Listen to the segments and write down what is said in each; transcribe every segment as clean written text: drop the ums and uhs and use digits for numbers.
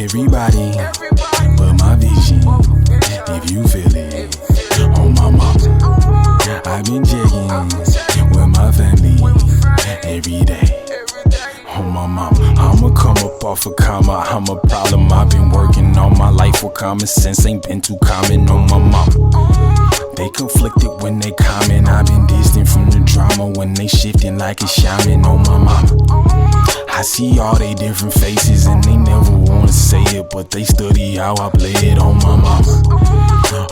Everybody, but my vision, if you feel it, on my mama. I've been jigging with my family every day. On my mama, I'ma come up off a comma. I'm a problem. I've been working all my life with common sense. Ain't been too common on my mama. They conflicted when they comment. I've been distant from the drama when they shifting like a shaman on my mama. I see all they different faces and they never wanna say it, but they study how I play it on my mama.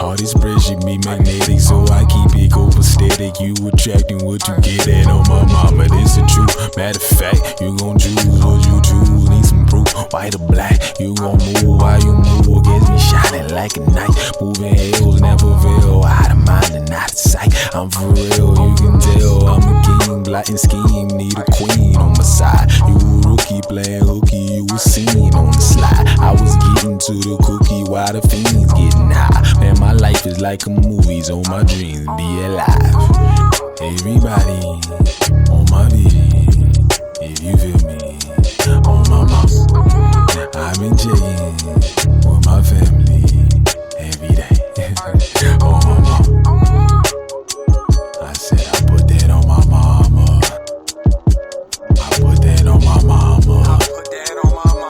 All this pressure be magnetic, so I keep it copacetic. You attracting what you get at on my mama. This the truth. Matter of fact, you gon' choose what you choose. Need some proof, white or black. You gon' move while you move. Gets me shining like a night. Moving hills never fail. Out of mind and out of sight. I'm for real, you can tell. I'm a king, blotting scheme. Need a queen on my side. You a rookie playing hooky. You was seen on the slide. I was getting to the cookie while the fiends getting high. Man, my life is like a movie, so my dreams be alive. Everybody on my vision, if you feel me, on my mama. I've been checking with my family every day. On my mama. I said I put that on my mama. I put that on my mama.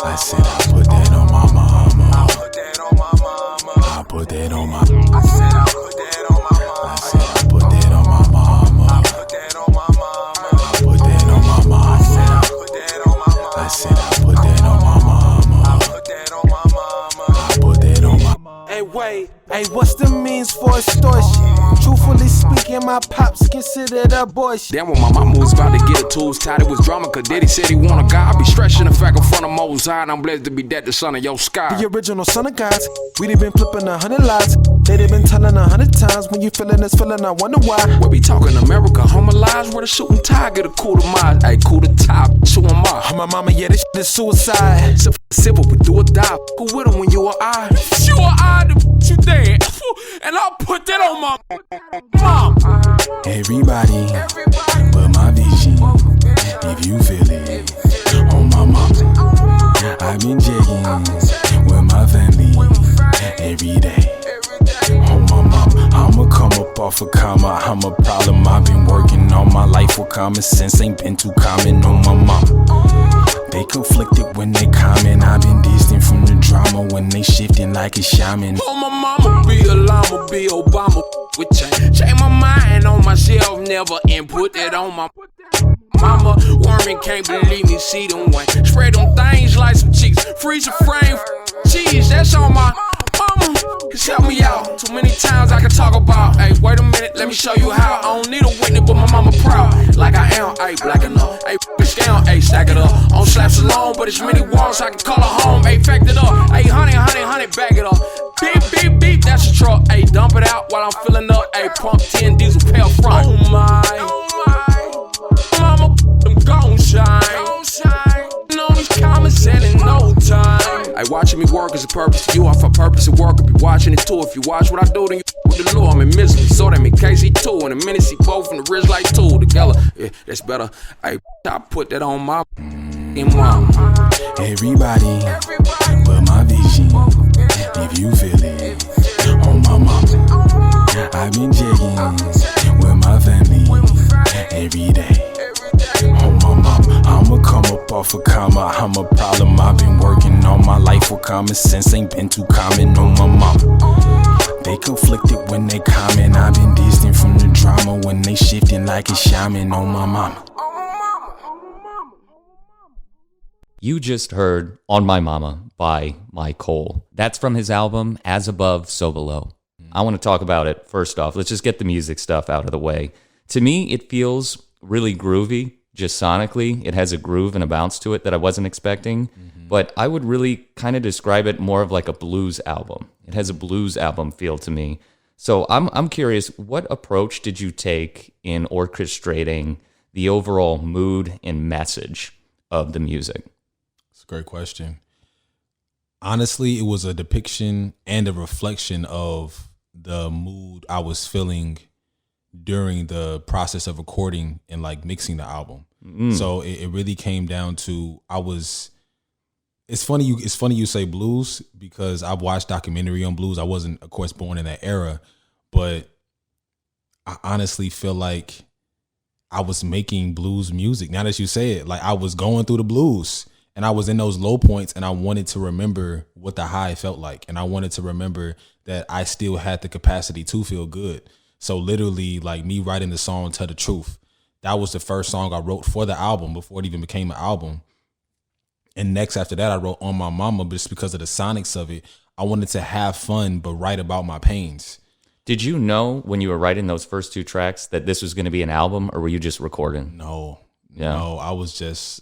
I said I put that on my mama. I put that on my mama. I put that on my. I said I put that on my mama. I said I put that on my mama. I put that on my mama. I put that on my mama. I said I put that on my mama. I said I put that on my mama. I put that on my mama. I put that on my. Hey, wait. Hey, what's the means for extortion? Truthfully speaking, my pops considered abortion. Then when my mama was about to get her tools tied, it was drama, cause daddy said he want a guy. I be stretching the fact in front of Most High, and I'm blessed to be that the son of your sky. The original son of gods, we done been flipping 100 lies. They done been telling 100 times, when you feeling this feeling, I wonder why. We be talking America, homo lies, where the shooting tie get a cool to mind. Hey, cool to top, so am I. My mama, yeah, this shit is suicide. Simple, we do or die. Who with him when you or I? If you or I, you dead. And I'll put that on my mom. Everybody, but my vision, if you feel it, on my mama. I've been jigging with my family every day. On my mama, I'ma come up off a comma. I'm a problem. I've been working all my life with common sense. Ain't been too common on my mama. They conflicted when they comment. I've been distant from the drama when they shifting like a shaman. On my mama, be a llama, be Obama with change. Change my mind on myself, never input that on my mama. Worming can't believe me, see them one. Spread them things like some cheeks. Freeze a frame, cheese, that's on my mama. Just help me out. Too many times I can talk about. Hey, wait a minute, let me show you how. I don't need a witness, but my mama proud. Like I am, hey, black enough. Hey, scam, hey, stack it up. On slaps alone, but it's many walls I can call her home. Hey, fact it up. Hey, honey, back it up. Beep, beep, beep, that's a truck. Hey, dump it out while I'm filling up. Hey, pump 10 diesel pair front. Oh my, mama, them gon' shine. No, these comments and in no time. Hey, watching me work is a purpose to you. Off a purpose of work, I'll be watching it too. If you watch what I do, then you with the law. I'm in misery, so that mean KC2. In a minute, see both in the wrist like two together. Yeah, that's better. Hey, I put that on my mom. Everybody, but my vision, if you feel it, on my mama. I've been jigging with my family every day. On my mama, I'ma come up off a comma. I'm a problem. I've been working all my life with common sense. Ain't been too common on my mama. They conflicted when they comment. I've been distant from the drama when they shifting like a shaman on my mama. You just heard On My Mama by MYCOL. That's from his album As Above, So Below. I want to talk about it first off. Let's just get the music stuff out of the way. To me, it feels really groovy, just sonically. It has a groove and a bounce to it that I wasn't expecting. But I would really kind of describe it more of like a blues album. It has a blues album feel to me. So I'm curious, what approach did you take in orchestrating the overall mood and message of the music? It's a great question. Honestly, it was a depiction and a reflection of the mood I was feeling during the process of recording and like mixing the album. So it really came down to, It's funny you say blues because I've watched documentary on blues. I wasn't, of course, born in that era, but I honestly feel like I was making blues music. Now that you say it, like I was going through the blues and I was in those low points and I wanted to remember what the high felt like. And I wanted to remember that I still had the capacity to feel good. So literally like me writing the song Tell the Truth, that was the first song I wrote for the album before it even became an album. And next after that, I wrote On My Mama, just because of the sonics of it. I wanted to have fun, but write about my pains. Did you know when you were writing those first 2 tracks that this was going to be an album, or were you just recording? No, Yeah. no, I was just,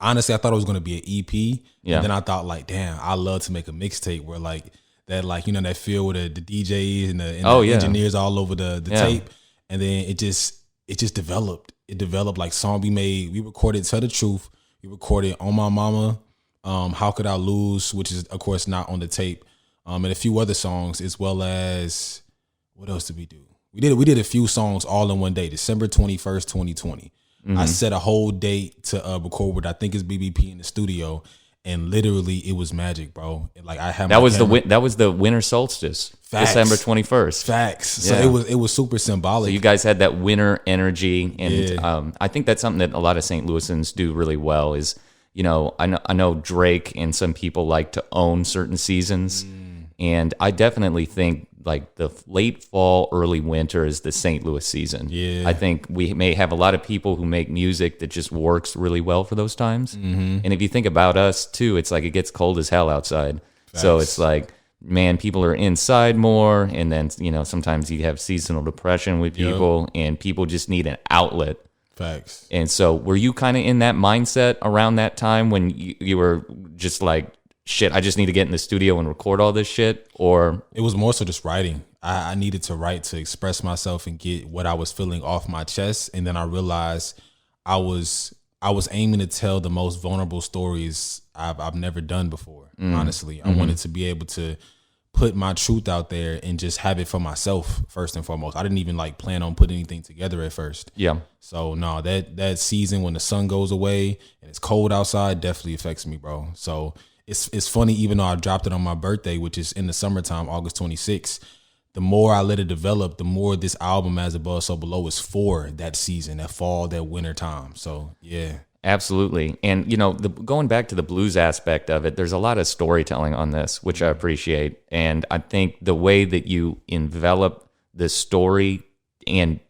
honestly, I thought it was going to be an EP. Yeah. And then I thought like, damn, I love to make a mixtape where like that, like, you know, that feel with the DJs and the engineers all over the tape. And then it just developed. It developed like song we recorded Tell the Truth. We recorded On My Mama, How Could I Lose, which is, of course, not on the tape, and a few other songs, as well as, what else did we do? We did a few songs all in one day, December 21st, 2020. I set a whole date to record with, I think it's BBP in the studio, and literally it was magic, bro. Like I had that was the winter solstice, Facts. December 21st. Facts. So Yeah. it was super symbolic. So you guys had that winter energy, and I think that's something that a lot of St. Louisans do really well. Is, you know, I know Drake and some people like to own certain seasons, and I definitely think like the late fall, early winter is the St. Louis season. Yeah. I think we may have a lot of people who make music that just works really well for those times. And if you think about us too, it's like it gets cold as hell outside. So it's like, man, people are inside more, and then, you know, sometimes you have seasonal depression with people, and people just need an outlet. Facts. And so were you kind of in that mindset around that time when you were just like, shit, I just need to get in the studio and record all this shit? Or it was more so just writing. I needed to write to express myself and get what I was feeling off my chest. And then I realized I was aiming to tell the most vulnerable stories I've never done before. Honestly, I wanted to be able to put my truth out there and just have it for myself first and foremost. I didn't even like plan on putting anything together at first. Yeah. So no, that season when the sun goes away and it's cold outside definitely affects me, bro. So it's funny, even though I dropped it on my birthday, which is in the summertime, August 26th, the more I let it develop, the more this album As Above, So Below is for that season, that fall, that winter time. So yeah. Absolutely. And, you know, going back to the blues aspect of it, there's a lot of storytelling on this, which I appreciate. And I think the way that you envelop the story and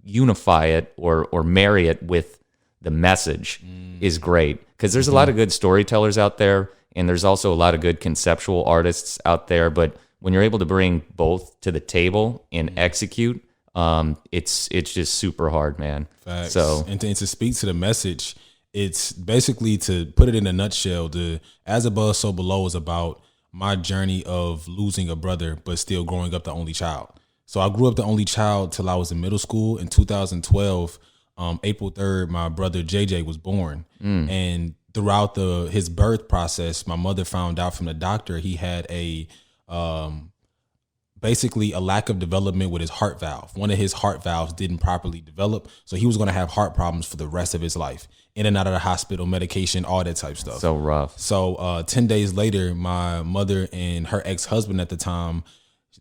unify it or marry it with the message is great. Because there's a lot of good storytellers out there, and there's also a lot of good conceptual artists out there. But when you're able to bring both to the table and execute, it's just super hard, man. Facts. So, and to speak to the message, it's basically, to put it in a nutshell, the As Above, So Below is about my journey of losing a brother, but still growing up the only child. So I grew up the only child till I was in middle school. In 2012, April 3rd, my brother JJ was born. And throughout his birth process, my mother found out from the doctor he had basically a lack of development with his heart valve. One of his heart valves didn't properly develop, so he was going to have heart problems for the rest of his life. In and out of the hospital, medication, all that type stuff. so rough. So 10 days later, my mother and her ex-husband at the time,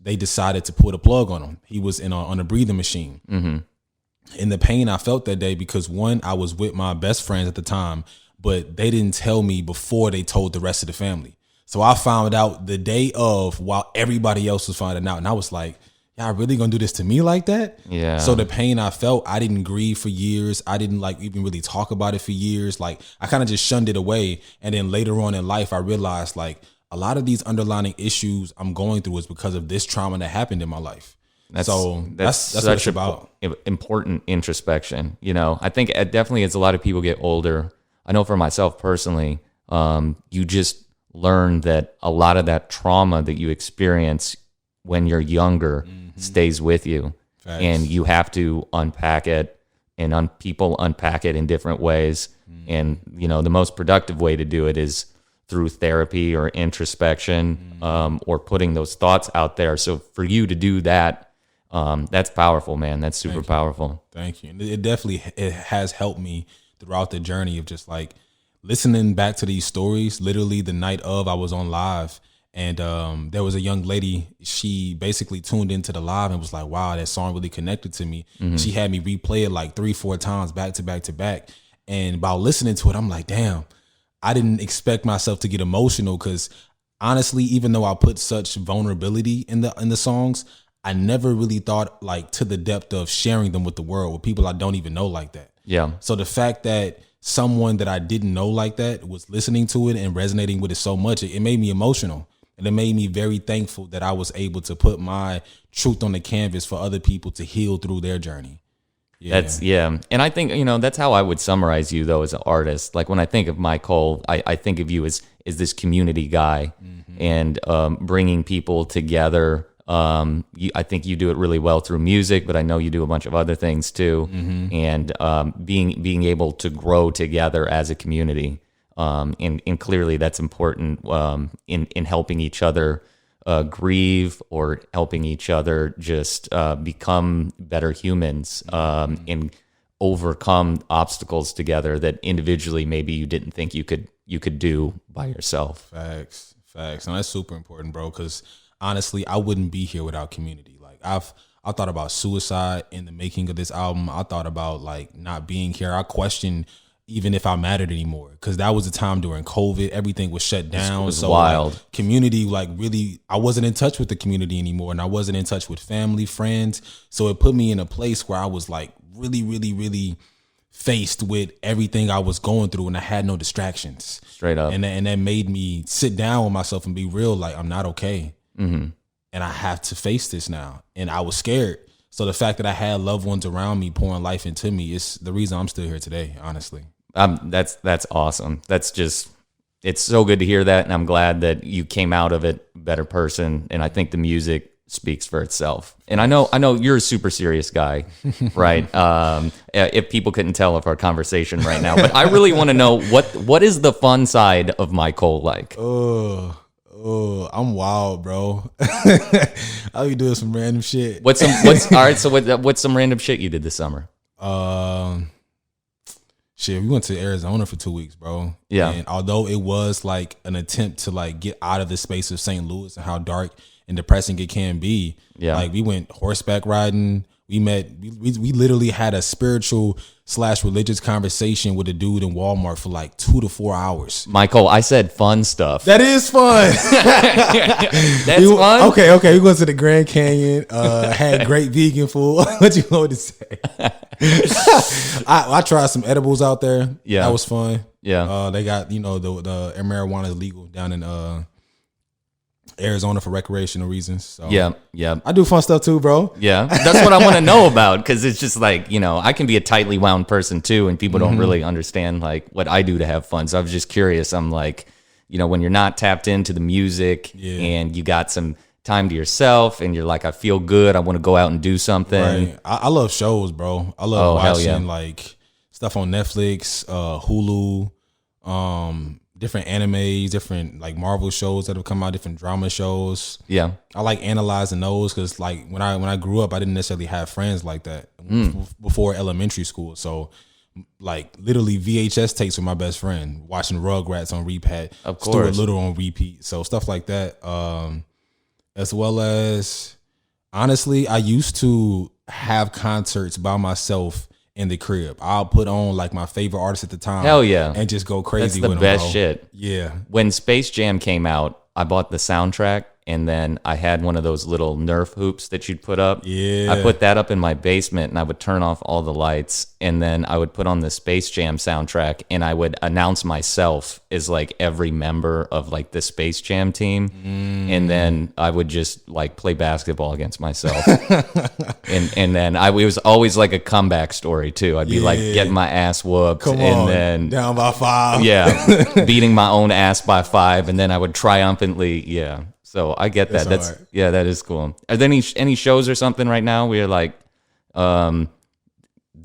they decided to pull the plug on him. He was on a breathing machine. And the pain I felt that day, because one, I was with my best friends at the time, but they didn't tell me before they told the rest of the family. So I found out the day of while everybody else was finding out. And I was like, y'all really gonna do this to me like that? Yeah. So the pain I felt, I didn't grieve for years. I didn't like even really talk about it for years. Like I kind of just shunned it away. And then later on in life, I realized like a lot of these underlying issues I'm going through is because of this trauma that happened in my life. That's what it's about. Important introspection. You know, I think definitely as a lot of people get older, I know for myself personally, you just learn that a lot of that trauma that you experience when you're younger stays with you. Facts. And you have to unpack it, and people unpack it in different ways. And, you know, the most productive way to do it is through therapy or introspection, or putting those thoughts out there. So for you to do that, that's powerful, man. That's super powerful. Thank you. And it definitely has helped me throughout the journey of just like listening back to these stories, literally the night of, I was on live, and there was a young lady. She basically tuned into the live and was like, wow, that song really connected to me. She had me replay it like 3-4 times back to back to back. And by listening to it, I'm like, damn, I didn't expect myself to get emotional, because honestly, even though I put such vulnerability in the songs, I never really thought like to the depth of sharing them with the world, with people I don't even know like that. Yeah. So the fact that someone that I didn't know like that was listening to it and resonating with it so much, it made me emotional. And it made me very thankful that I was able to put my truth on the canvas for other people to heal through their journey. Yeah. And I think, you know, that's how I would summarize you though as an artist. Like when I think of MYCOL, I think of you as this community guy, and bringing people together. I think you do it really well through music, but I know you do a bunch of other things too. And being able to grow together as a community, and clearly that's important in helping each other grieve, or helping each other just become better humans, and overcome obstacles together that individually maybe you didn't think you could do by yourself. Facts. And that's super important, bro, because honestly, I wouldn't be here without community. Like I thought about suicide in the making of this album. I thought about like not being here. I questioned even if I mattered anymore, because that was a time during COVID. Everything was shut down. It was so wild. Like, community, like really, I wasn't in touch with the community anymore, and I wasn't in touch with family, friends. So it put me in a place where I was like really, really, really faced with everything I was going through, and I had no distractions. Straight up. And that made me sit down with myself and be real. Like, I'm not okay. And I have to face this now. And I was scared. So the fact that I had loved ones around me pouring life into me is the reason I'm still here today, honestly. That's awesome. That's just, it's so good to hear that. And I'm glad that you came out of it a better person. And I think the music speaks for itself. And I know you're a super serious guy, right? If people couldn't tell of our conversation right now, but I really want to know what is the fun side of MYCOL like? Oh, I'm wild, bro. I'll be doing some random shit. All right, so what's some random shit you did this summer? Shit, we went to Arizona for 2 weeks, bro. Yeah. And although it was like an attempt to like get out of the space of St. Louis and how dark and depressing it can be. Yeah. Like we went horseback riding. We literally had a spiritual / religious conversation with a dude in Walmart for like 2 to 4 hours. MYCOL, I said fun stuff. That is fun. That's fun. Okay. We went to the Grand Canyon. Had great vegan food. What you want to say? I tried some edibles out there. Yeah, that was fun. Yeah. They got the marijuana is legal down in Arizona for recreational reasons. So yeah. I do fun stuff too, bro. Yeah, that's what I want to know about, because it's just like, I can be a tightly wound person too, and people don't really understand like what I do to have fun. So I was just curious. I'm like, when you're not tapped into the music and you got some time to yourself and you're like, I feel good, I want to go out and do something. Right. I love shows, bro. I love watching like stuff on Netflix, Hulu, different animes, different like Marvel shows that have come out, different drama shows. Yeah, I like analyzing those, because like when I grew up, I didn't necessarily have friends like that before elementary school. So like literally VHS tapes with my best friend, watching Rugrats on repeat, of course, Stuart Little on repeat. So stuff like that. As well as, honestly, I used to have concerts by myself in the crib. I'll put on like my favorite artist at the time. Hell yeah. And just go crazy with them. That's the best shit. Yeah. When Space Jam came out, I bought the soundtrack, and then I had one of those little Nerf hoops that you'd put up. Yeah. I put that up in my basement, and I would turn off all the lights, and then I would put on the Space Jam soundtrack, and I would announce myself as like every member of like the Space Jam team. And then I would just like play basketball against myself. and then it was always like a comeback story too. I'd be like getting my ass whooped. And then down by 5. Yeah. Beating my own ass by 5. And then I would triumphantly, So I get that. That's right. Yeah, that is cool. Are there any shows or something right now where you're like that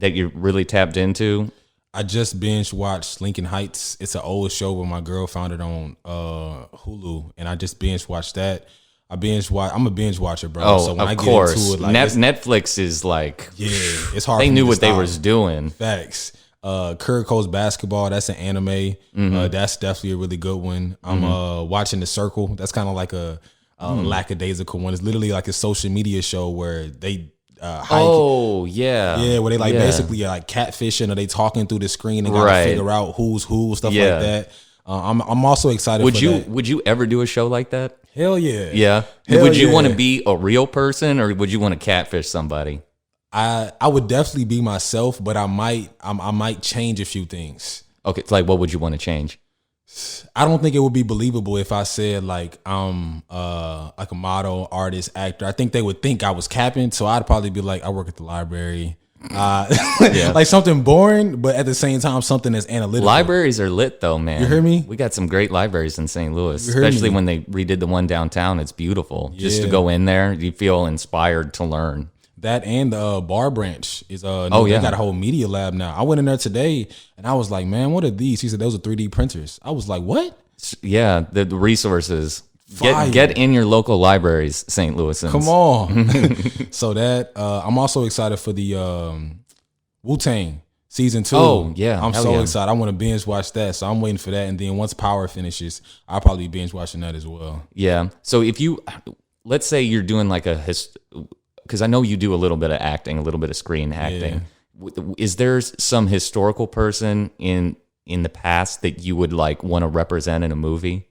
you're really tapped into? I just binge watched Lincoln Heights. It's an old show, but my girl found it on Hulu, and I just binge watched that. I'm a binge watcher, bro. Oh, so when I get into it, like Netflix is like, it's hard. They knew what they was doing. Facts. Kuriko's Basketball, that's an anime. That's definitely a really good one. I'm watching The Circle. That's kind of like a lackadaisical one. It's literally like a social media show where they hike. Oh yeah, where they like basically like catfishing, or they talking through the screen and gotta figure out who's who, stuff like that. I'm also excited. Would you ever do a show like that? Hell yeah. Yeah. Hell would you yeah. want to be a real person, or would you want to catfish somebody? I would definitely be myself, but I might change a few things. Okay, it's like, what would you want to change? I don't think it would be believable if I said like I'm like a model, artist, actor. I think they would think I was capping, so I'd probably be like, I work at the library. Like something boring, but at the same time something that's analytical. Libraries are lit though, man. You hear me? We got some great libraries in St. Louis, You heard especially me. when they redid the one downtown. It's beautiful. Just to go in there, you feel inspired to learn. That and the bar branch is they got a whole media lab now. I went in there today and I was like, man, what are these? He said those are 3D printers. I was like, what? Yeah, the resources. Fire. Get in your local libraries, St. Louisans. Come on. So that I'm also excited for the Wu-Tang season 2. Oh, yeah. I'm Hell so yeah. excited. I want to binge watch that. So I'm waiting for that. And then once Power finishes, I'll probably binge watching that as well. Yeah. So if you, let's say you're doing like because I know you do a little bit of acting, a little bit of screen acting. Is there some historical person in the past that you would like want to represent in a movie?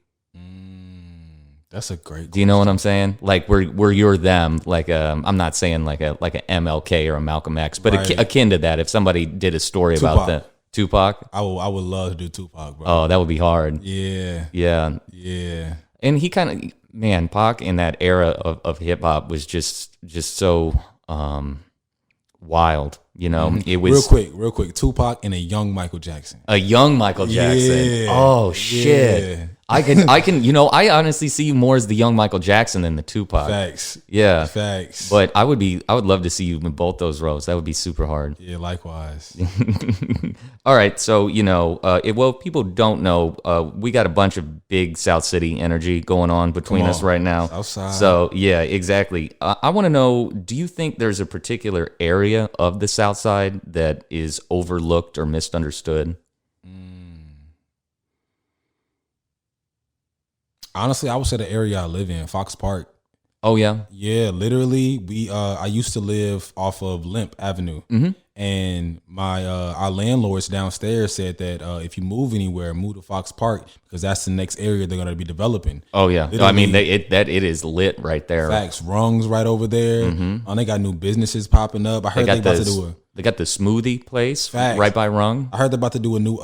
That's a great question. Do you know what I'm saying? Like where you're them, like I'm not saying like a MLK or a Malcolm X, but Right. akin to that. If somebody did a story about the Tupac, I would love to do Tupac, bro. oh, that would be hard. Yeah. Yeah. Yeah. And he kind of, man, Pac in that era of hip hop was just so wild. You know, it was real quick. Tupac and a young Michael Jackson. a young Michael Jackson. Yeah. Oh shit. Yeah. I can, you know, I honestly see you more as the young Michael Jackson than the Tupac. Facts. Yeah. Facts. But I would love to see you in both those roles. That would be super hard. Yeah, likewise. All right. So, you know, if people don't know, we got a bunch of big South City energy going on between us right now. Southside. So, yeah, exactly. I want to know, do you think there's a particular area of the South Side that is overlooked or misunderstood? Honestly, I would say the area I live in, Fox Park. Oh, yeah. Yeah, literally, I used to live off of Limp Avenue, and my our landlords downstairs said that if you move anywhere, move to Fox Park because that's the next area they're going to be developing. Oh, yeah. Literally, I mean, it is lit right there. Facts, Rungs right over there. They got new businesses popping up. I heard they about to do They got the smoothie place Facts. right by Rung. I heard they're about to do a new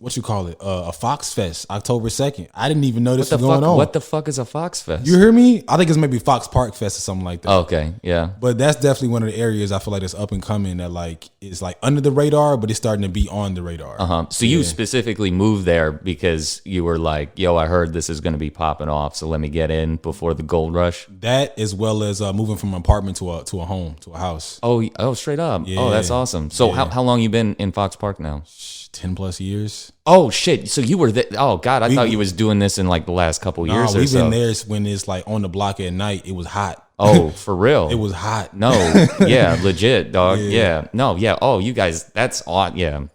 what you call it, a Fox Fest, October 2nd. I didn't even know this was going on. What the fuck is a Fox Fest? You hear me? I think it's maybe Fox Park Fest or something like that. Okay, yeah. But that's definitely one of the areas I feel like that's up and coming that like is like under the radar, but it's starting to be on the radar. So you specifically moved there because you were like, yo, I heard this is going to be popping off, so let me get in before the gold rush. That as well as moving from an apartment to a home, to a house. Oh, straight up. Yeah. Oh, that's awesome. So Yeah. how long you been in Fox Park now? 10 plus years. Oh shit. So you were oh god, I thought you was doing this in like the last couple years or we've so. been there when it's like on the block at night. It was hot. Oh, for real? It was hot. No, yeah, legit, dog. Yeah. No, yeah. Oh, you guys, that's odd. Yeah.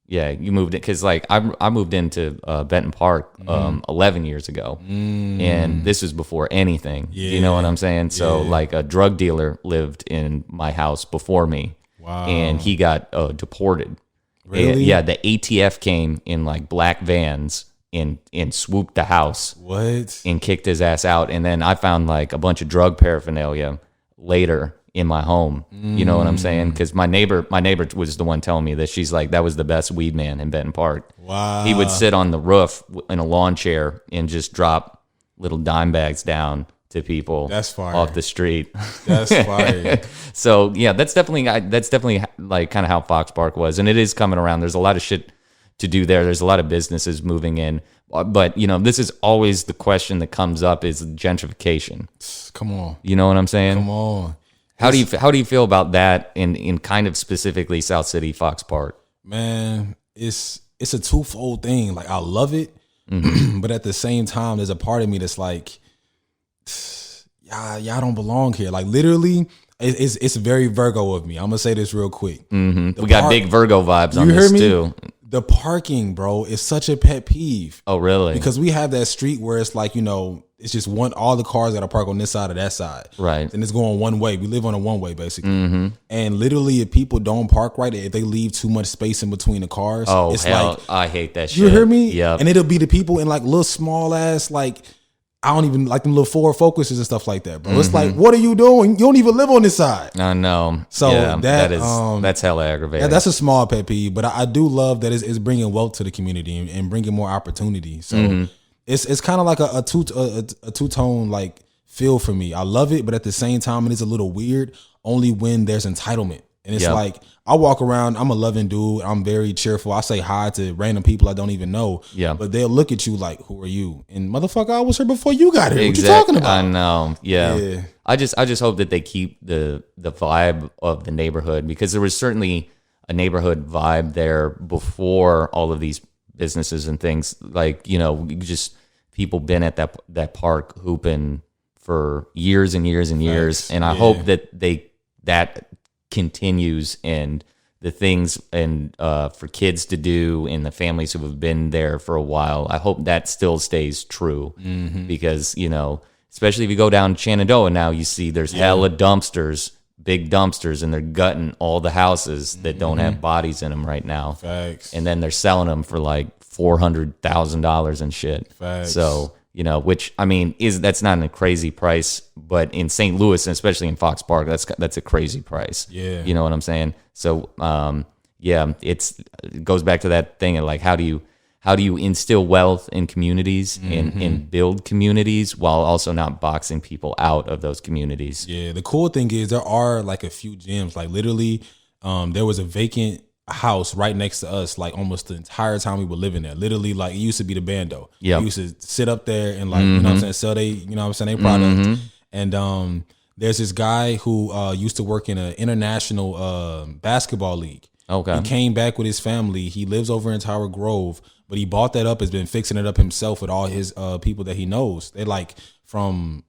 Yeah, you moved it because like I moved into Benton Park 11 years ago, and this was before anything. Yeah. You know what I'm saying? So like a drug dealer lived in my house before me, and he got deported. Really? Yeah, the ATF came in like black vans and swooped the house. What? And kicked his ass out. And then I found like a bunch of drug paraphernalia later in my home. You know what I'm saying? Because my neighbor was the one telling me that. She's like, that was the best weed man in Benton Park. Wow. He would sit on the roof in a lawn chair and just drop little dime bags down to people. That's fire. Off the street. That's fire. So yeah, that's definitely like kind of how Fox Park was, and it is coming around. There's a lot of shit to do there. There's a lot of businesses moving in, but you know, this is always the question that comes up: is gentrification. Come on. You know what I'm saying? Come on. How do you feel about that in kind of specifically South City, Fox Park? Man, it's a twofold thing. Like I love it, but at the same time, there's a part of me that's like, y'all don't belong here. Like literally, It's very Virgo of me. I'm gonna say this real quick. We got big Virgo vibes on this too. The parking, bro, is such a pet peeve. Oh, really? Because we have that street where it's like, it's just all the cars that are parked on this side or that side. Right. And it's going one way. We live on a one way, basically. And literally, if people don't park right, if they leave too much space in between the cars, it's hell, like, I hate that shit. You hear me? Yeah. And it'll be the people in like little small ass, like, I don't even like them little Ford Focuses and stuff like that, bro. It's like, what are you doing? You don't even live on this side. I know. So yeah, that's hella aggravating. That's a small pet peeve, but I do love that it's bringing wealth to the community and bringing more opportunity. So it's kind of like a two-tone like feel for me. I love it, but at the same time, it is a little weird only when there's entitlement. And it's like, I walk around, I'm a loving dude. I'm very cheerful. I say hi to random people I don't even know. Yeah. But they'll look at you like, who are you? And motherfucker, I was here before you got here. Exactly. What you talking about? I know. Yeah. I just hope that they keep the vibe of the neighborhood, because there was certainly a neighborhood vibe there before all of these businesses and things. Like, just people been at that park hooping for years and years and years. Thanks. And I hope that continues, and the things and for kids to do and the families who have been there for a while, I hope that still stays true. Because especially if you go down Shenandoah now, you see there's hella dumpsters, big dumpsters, and they're gutting all the houses that don't have bodies in them right now. Facts. And then they're selling them for like $400,000 and shit. Facts. So which I mean that's not a crazy price, but in St. Louis and especially in Fox Park, that's a crazy price. Yeah, you know what I'm saying. So it goes back to that thing of like, how do you instill wealth in communities and build communities while also not boxing people out of those communities. Yeah, the cool thing is there are like a few gyms. Like literally, there was a vacant house right next to us like almost the entire time we were living there. Literally, like, it used to be the bando. Yeah, we used to sit up there and like, you know what I'm saying, sell they product. And there's this guy who used to work in an international basketball league. Okay. He came back with his family. He lives over in Tower Grove, but he bought that up, has been fixing it up himself with all his people that he knows. They're like from,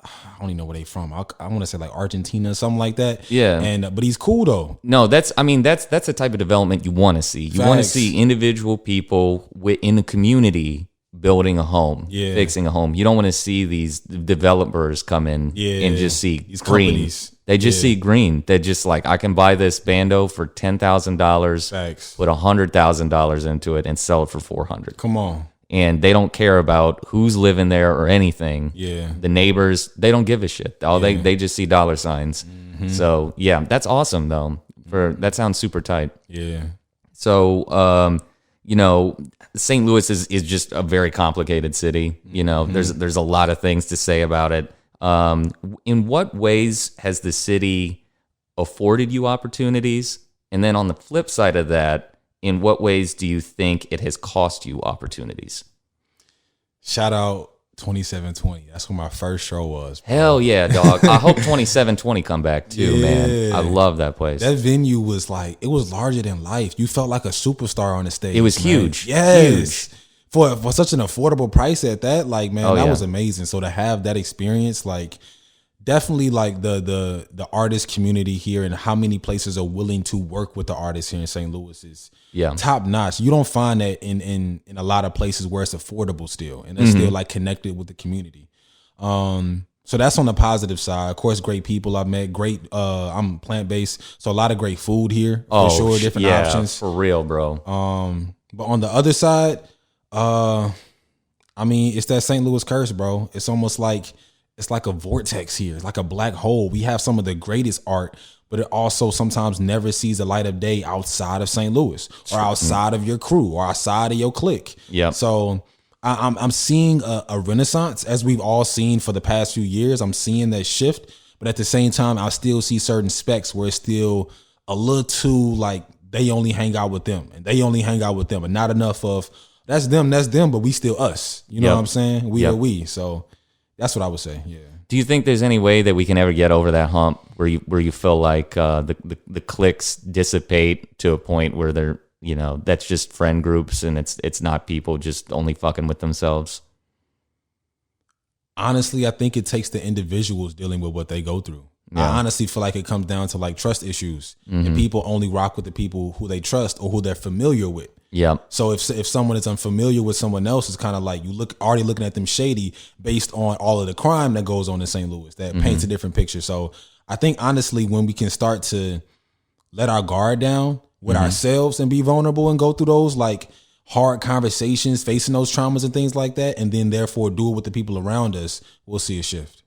I don't even know where they from. I want to say like Argentina, something like that. Yeah. And but he's cool though. No, that's the type of development you want to see. You want to see individual people in the community building a home, fixing a home. You don't want to see these developers come in and just see these green. Companies. They just see green. They're just like, I can buy this bando for $10,000, put $100,000 into it, and sell it for $400,000. Come on. And they don't care about who's living there or anything. Yeah. The neighbors, they don't give a shit. They just see dollar signs. So yeah, that's awesome though. That sounds super tight. Yeah. So St. Louis is just a very complicated city. There's a lot of things to say about it. In what ways has the city afforded you opportunities? And then on the flip side of that, in what ways do you think it has cost you opportunities? Shout out 2720. That's where my first show was. Bro. Hell yeah, dog. I hope 2720 come back too, man. I love that place. That venue was like, it was larger than life. You felt like a superstar on the stage. It was huge. Yes. Huge. For such an affordable price at that, like, man, that was amazing. So to have that experience, like, definitely like the artist community here and how many places are willing to work with the artists here in St. Louis is top notch. You don't find that in a lot of places where it's affordable still, and it's still like connected with the community. So that's on the positive side. Of course, great people I've met. Great. I'm plant-based, so a lot of great food here for sure. Different options for real, bro. But on the other side, I mean, it's that St. Louis curse, bro. It's almost like it's like a vortex here. It's like a black hole. We have some of the greatest art, but it also sometimes never sees the light of day outside of St. Louis or outside of your crew or outside of your clique. Yeah. So I'm seeing a renaissance, as we've all seen for the past few years. I'm seeing that shift, but at the same time, I still see certain specs where it's still a little too like they only hang out with them and they only hang out with them, and not enough of that's them, but we still us. You know what I'm saying? We are we. So that's what I would say. Yeah. Do you think there's any way that we can ever get over that hump where you feel like the cliques dissipate to a point where they're, that's just friend groups and it's not people just only fucking with themselves? Honestly, I think it takes the individuals dealing with what they go through. I honestly feel like it comes down to like trust issues, and people only rock with the people who they trust or who they're familiar with. Yeah. So if someone is unfamiliar with someone else, it's kind of like you already looking at them shady based on all of the crime that goes on in St. Louis. That paints a different picture. So I think honestly, when we can start to let our guard down with ourselves and be vulnerable and go through those like hard conversations, facing those traumas and things like that, and then therefore do it with the people around us, we'll see a shift.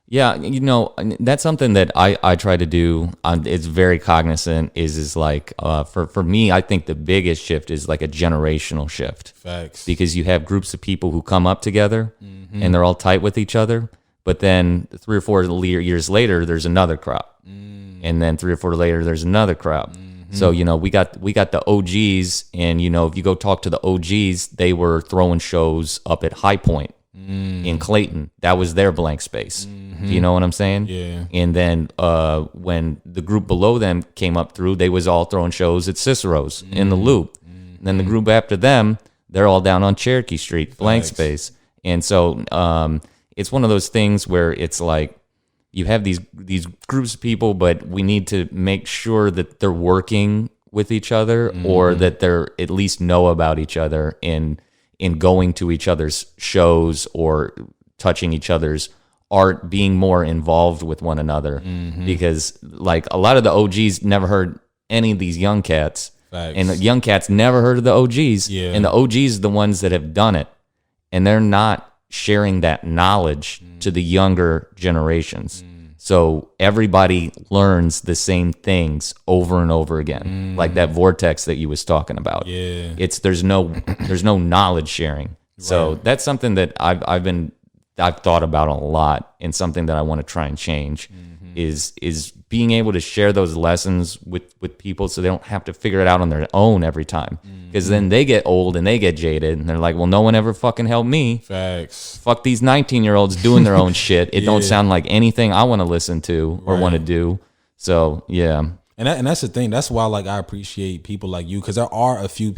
Yeah, you know, that's something that I try to do. It's very cognizant. Is like for me, I think the biggest shift is like a generational shift. Facts. Because you have groups of people who come up together and they're all tight with each other, but then 3 or 4 years later, there's another crowd, and then 3 or 4 later, there's another crowd. So you know, we got the OGs, and you know, if you go talk to the OGs, they were throwing shows up at High Point in Clayton. That was their blank space. You know what I'm saying? Yeah. And then when the group below them came up through, they was all throwing shows at Cicero's in the Loop. And then the group after them, they're all down on Cherokee Street, blank space. And so it's one of those things where it's like you have these groups of people, but we need to make sure that they're working with each other, or that they're at least know about each other in going to each other's shows or touching each other's art, being more involved with one another. Because like a lot of the OGs never heard any of these young cats. Facts. And the young cats never heard of the OGs. Yeah. And the OGs are the ones that have done it, and they're not sharing that knowledge to the younger generations. So everybody learns the same things over and over again, like that vortex that you was talking about. Yeah. There's no knowledge sharing. So that's something that I've thought about a lot, and something that I want to try and change is being able to share those lessons with people, so they don't have to figure it out on their own every time. Because then they get old and they get jaded, and they're like, well, no one ever fucking helped me. Facts. Fuck these 19-year-olds doing their own shit. It don't sound like anything I want to listen to or want to do. So, yeah. And that's the thing. That's why like I appreciate people like you, because there are a few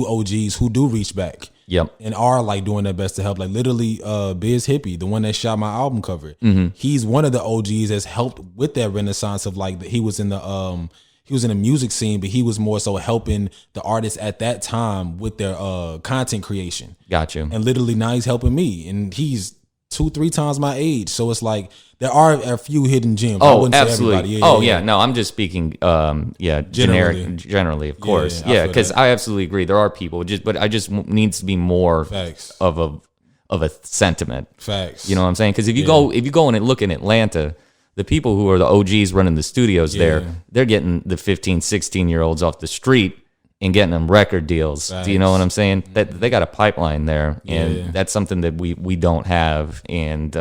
OGs who do reach back. Yep. And are like doing their best to help. Like literally Biz Hippie, the one that shot my album cover. He's one of the OGs that's helped with that renaissance of like he was in the music scene, but he was more so helping the artists at that time with their content creation. Got you. And literally now he's helping me, and he's 2-3 times my age. So it's like there are a few hidden gems. I wouldn't absolutely. Say everybody. Yeah. No, I'm just speaking. Generally, of course. Yeah, because I absolutely agree. There are people, but I just needs to be more Facts. of a sentiment. Facts. You know what I'm saying? Because if you go and look in Atlanta, the people who are the OGs running the studios there, they're getting the 15, 16-year-olds off the street and getting them record deals. Facts. Do you know what I'm saying? That they got a pipeline there, and that's something that we don't have, and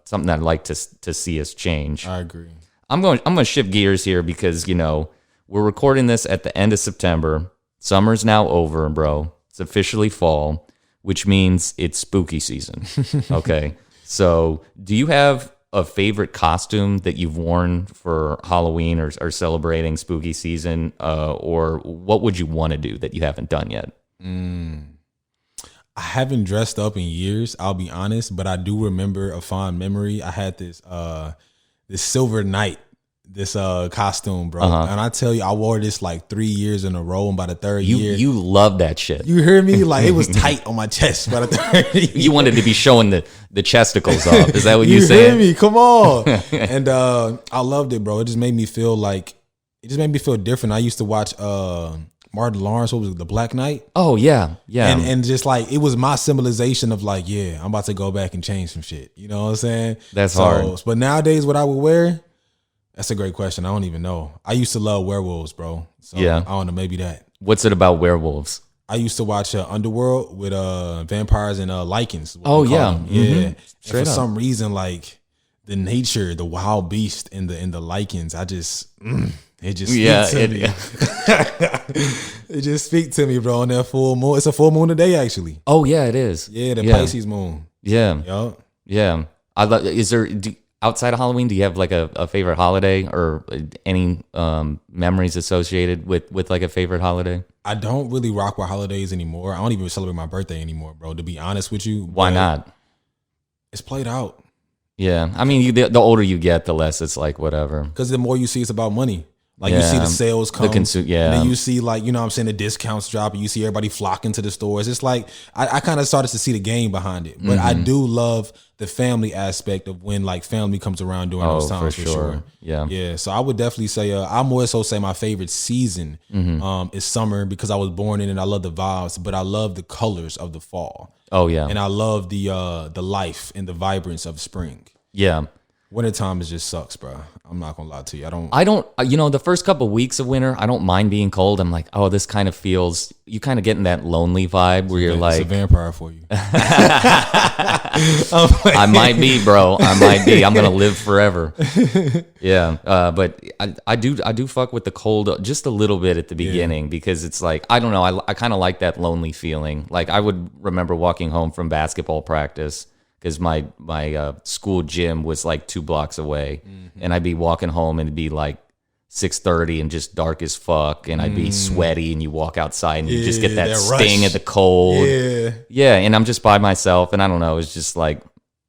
something I'd like to see us change. I agree. I'm going to shift gears here because, you know, we're recording this at the end of September. Summer's now over, bro. It's officially fall, which means it's spooky season. Okay. So do you have a favorite costume that you've worn for Halloween or celebrating spooky season? Or what would you want to do that you haven't done yet? I haven't dressed up in years, I'll be honest, but I do remember a fond memory. I had this Silver Knight, this costume, bro. And I tell you, I wore this like 3 years in a row, and by the third year, you love that shit. you hear me? Like it was tight on my chest by the third year. You wanted to be showing the chesticles off. Is that what you You saying? hear me? Come on. And I loved it, bro. It just made me feel different. I used to watch Martin Lawrence, what was it, The Black Knight? Oh yeah. And just like it was my symbolization of like, yeah, I'm about to go back and change some shit. You know what I'm saying? That's hard. But nowadays, what I would wear, that's a great question. I don't even know. I used to love werewolves, bro. So Yeah. I don't know, maybe that. What's it about werewolves? I used to watch Underworld with vampires and lichens. Oh, we call yeah. them. Yeah. Mhm. And Straight for up. some reason, like the nature, the wild beast in the lichens, I just it just speaks to me. It just speaks to me, bro. On that full moon, it's a full moon today, actually. Oh yeah, it is. Yeah, the Pisces moon. Yeah. Yup. Yeah. I love. Outside of Halloween, do you have like a favorite holiday or any memories associated with like a favorite holiday? I don't really rock with holidays anymore. I don't even celebrate my birthday anymore, bro. To be honest with you, Why but not? It's played out. Yeah, I mean, the older you get, the less it's like whatever. Because the more you see, it's about money. Like you see the sales come, and then you see like, you know what I'm saying, the discounts drop, and you see everybody flocking to the stores. It's like, I kind of started to see the game behind it. But I do love the family aspect of when like family comes around during those times for sure. Yeah. So I would definitely say, I more so say my favorite season is summer, because I was born in it. I love the vibes, but I love the colors of the fall. Oh yeah. And I love the life and the vibrance of spring. Yeah. Wintertime is just sucks, bro. I'm not gonna lie to you. I don't. You know, the first couple of weeks of winter, I don't mind being cold. I'm like, oh, this kind of feels. You kind of get in that lonely vibe where you're like, it's a vampire for you. I might be, bro. I might be. I'm gonna live forever. Yeah, but I do fuck with the cold just a little bit at the beginning, because it's like, I don't know. I kind of like that lonely feeling. Like I would remember walking home from basketball practice, because my school gym was like 2 blocks away, and I'd be walking home and it'd be like 6:30 and just dark as fuck, and I'd be sweaty, and you walk outside and you just get that sting of the cold. Yeah, and I'm just by myself, and I don't know, it's just like,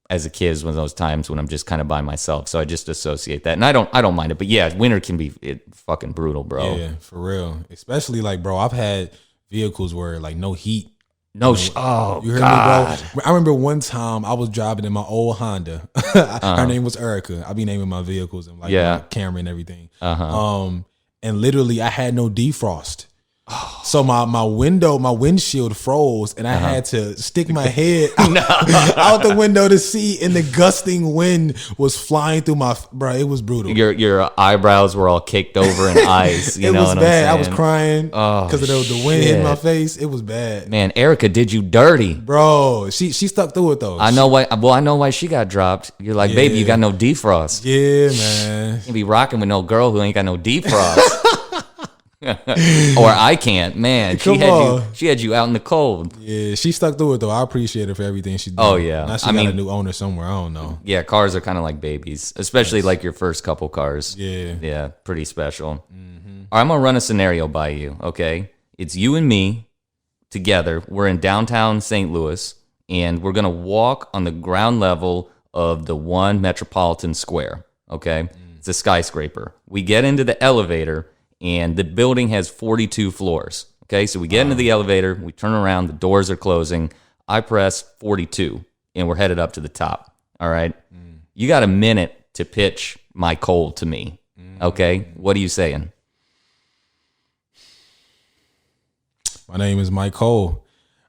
as a kid, it was one of those times when I'm just kind of by myself, so I just associate that, and I don't mind it. But yeah, winter can be fucking brutal, bro. Yeah, for real. Especially like, bro, I've had vehicles where like no heat. No, oh, you heard God. me, bro? I remember one time I was driving in my old Honda. Her name was Erica. I be naming my vehicles and like my camera and everything. And literally I had no defrost. So my windshield froze, and I had to stick my head out the window to see, and the gusting wind was flying through bro, it was brutal. Your eyebrows were all caked over in ice. It was bad. I was crying because of the wind hitting my face. It was bad. Man, Erica did you dirty. Bro, she stuck through it though. I know why. Well, I know why she got dropped. You're like, baby, you got no defrost. Yeah, man. You be rocking with no girl who ain't got no defrost. Or I can't, man. She had you out in the cold. Yeah, she stuck through it though. I appreciate her for everything she did. Oh yeah, now she got a new owner somewhere. I don't know. Yeah, cars are kind of like babies, especially like your first couple cars. Yeah, pretty special. All right, I'm gonna run a scenario by you. Okay, it's you and me together. We're in downtown St. Louis, and we're gonna walk on the ground level of the One Metropolitan Square. Okay, it's a skyscraper. We get into the elevator, and the building has 42 floors. Okay, so we get into the elevator, we turn around, the doors are closing. I press 42, and we're headed up to the top. All right, you got a minute to pitch MYCOL to me. Okay, what are you saying? My name is MYCOL.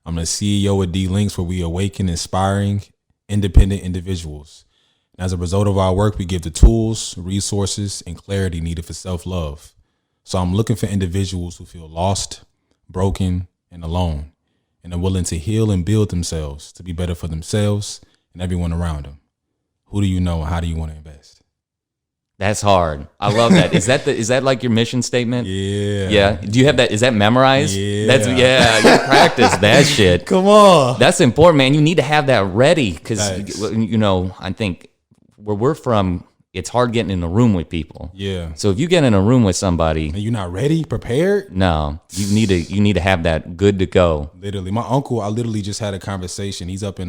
I'm the CEO of D-Links, where we awaken inspiring, independent individuals. And as a result of our work, we give the tools, resources, and clarity needed for self-love. So I'm looking for individuals who feel lost, broken, and alone, and are willing to heal and build themselves to be better for themselves and everyone around them. Who do you know, and how do you want to invest? That's hard. I love that. Is that like your mission statement? Yeah. Yeah. Do you have that? Is that memorized? Yeah. You practice that shit. Come on. That's important, man. You need to have that ready, because, you know, I think where we're from, it's hard getting in a room with people. Yeah. So if you get in a room with somebody and you're not ready, prepared, no, you need to have that good to go. Literally, my uncle, I literally just had a conversation. He's up in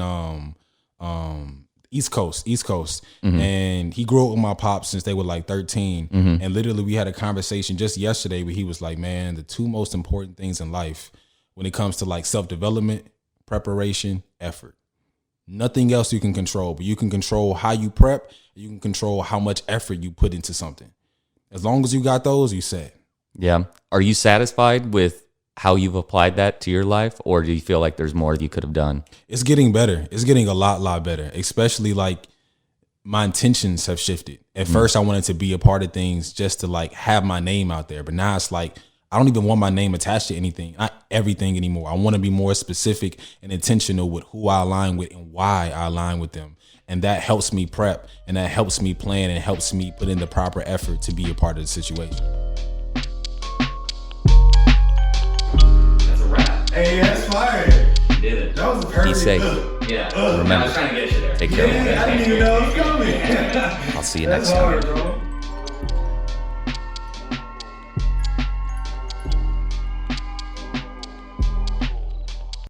East Coast, and he grew up with my pops since they were like 13. And literally, we had a conversation just yesterday where he was like, "Man, the 2 most important things in life when it comes to like self-development, preparation, effort. Nothing else you can control, but you can control how you prep. You can control how much effort you put into something. As long as you got those, you set." Yeah. Are you satisfied with how you've applied that to your life, or do you feel like there's more you could have done? It's getting better. It's getting a lot better, especially like my intentions have shifted. At first, I wanted to be a part of things just to like have my name out there. But now it's like, I don't even want my name attached to anything, not everything anymore. I want to be more specific and intentional with who I align with and why I align with them. And that helps me prep, and that helps me plan, and helps me put in the proper effort to be a part of the situation. That's a wrap. Hey, that's fire. You did it. That was a perfect. Be safe. Yeah. Remember, I was trying to get you there. Take care. I didn't even know it was coming. I'll see you next time. That's hard, bro.